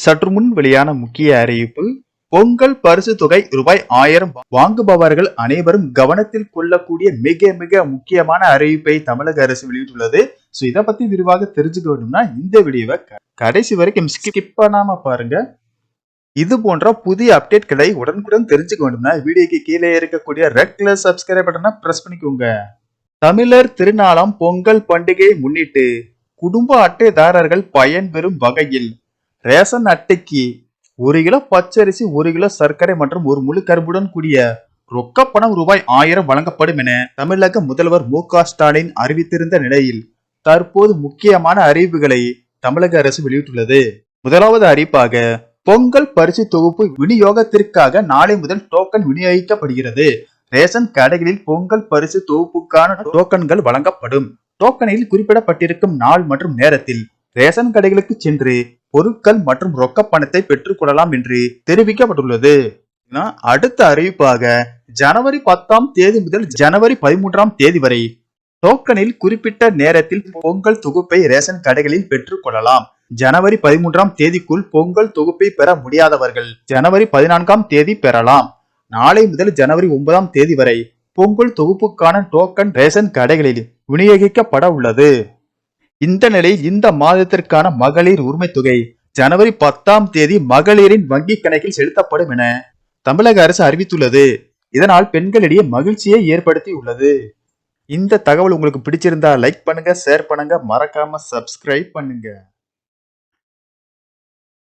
சற்று முன் வெளியான முக்கிய அறிவிப்பு. பொங்கல் பரிசு தொகை ரூபாய் 1000 வாங்குபவர்கள் அனைவரும் கவனத்தில் கொள்ளக்கூடிய மிக மிக முக்கியமான அறிவிப்பை தமிழக அரசு வெளியிட்டுள்ளது. சோ இதை பத்தி விரிவாக தெரிஞ்சுக்க வேண்டும்னா இந்த வீடியோவை கடைசி வரைக்கும் ஸ்கிப் பண்ணாம பாருங்க. இது போன்ற புதிய அப்டேட்களை உடனுக்குடன் தெரிஞ்சுக்க வேண்டும்னா வீடியோக்கு கீழே இருக்கக்கூடிய ரெட் கலர் சப்ஸ்கிரைப் பட்டனை பிரஸ் பண்ணிக்கோங்க. தமிழர் திருநாளாம் பொங்கல் பண்டிகையை முன்னிட்டு குடும்ப அட்டைதாரர்கள் பயன்பெறும் வகையில் ரேஷன் அட்டைக்கு 1 கிலோ பச்சரிசி, 1 கிலோ சர்க்கரை மற்றும் ஒரு முழு கரும்புடன் கூடிய ரொக்க பணம் ரூபாய் 1000 வழங்கப்படும் என தமிழக முதல்வர் மு.க. ஸ்டாலின் அறிவித்திருந்த நிலையில் தற்போது முக்கியமான அறிவிப்புகளை தமிழக அரசு வெளியிட்டுள்ளது. முதலாவது அறிவிப்பாக, பொங்கல் பரிசு தொகுப்பு விநியோகத்திற்காக நாளை முதல் டோக்கன் விநியோகிக்கப்படுகிறது. ரேஷன் கடைகளில் பொங்கல் பரிசு தொகுப்புக்கான டோக்கன்கள் வழங்கப்படும். டோக்கனில் குறிப்பிடப்பட்டிருக்கும் நாள் மற்றும் நேரத்தில் ரேஷன் கடைகளுக்கு சென்று பொருட்கள் மற்றும் ரொக்க பணத்தை பெற்றுக் கொள்ளலாம் என்று தெரிவிக்கப்பட்டுள்ளது. அடுத்த அறிவிப்பாக, ஜனவரி 10ஆம் தேதி முதல் ஜனவரி 13ஆம் தேதி வரை டோக்கனில் குறிப்பிட்ட நேரத்தில் பொங்கல் தொகுப்பை ரேஷன் கடைகளில் பெற்றுக் கொள்ளலாம். ஜனவரி 13ஆம் தேதிக்குள் பொங்கல் தொகுப்பை பெற முடியாதவர்கள் ஜனவரி 14ஆம் தேதி பெறலாம். நாளை முதல் ஜனவரி 9ஆம் தேதி வரை பொங்கல் தொகுப்புக்கான டோக்கன் ரேஷன் கடைகளில் விநியோகிக்கப்பட உள்ளது. இந்த நிலையில் இந்த மாதத்திற்கான மகளிர் உரிமை தொகை ஜனவரி 10ஆம் தேதி மகளிரின் வங்கி கணக்கில் செலுத்தப்படும் என தமிழக அரசு அறிவித்துள்ளது. இதனால் பெண்களிடையே மகிழ்ச்சியை ஏற்படுத்தி உள்ளது. இந்த தகவல் உங்களுக்கு பிடிச்சிருந்தா லைக் பண்ணுங்க, ஷேர் பண்ணுங்க, மறக்காம சப்ஸ்கிரைப் பண்ணுங்க.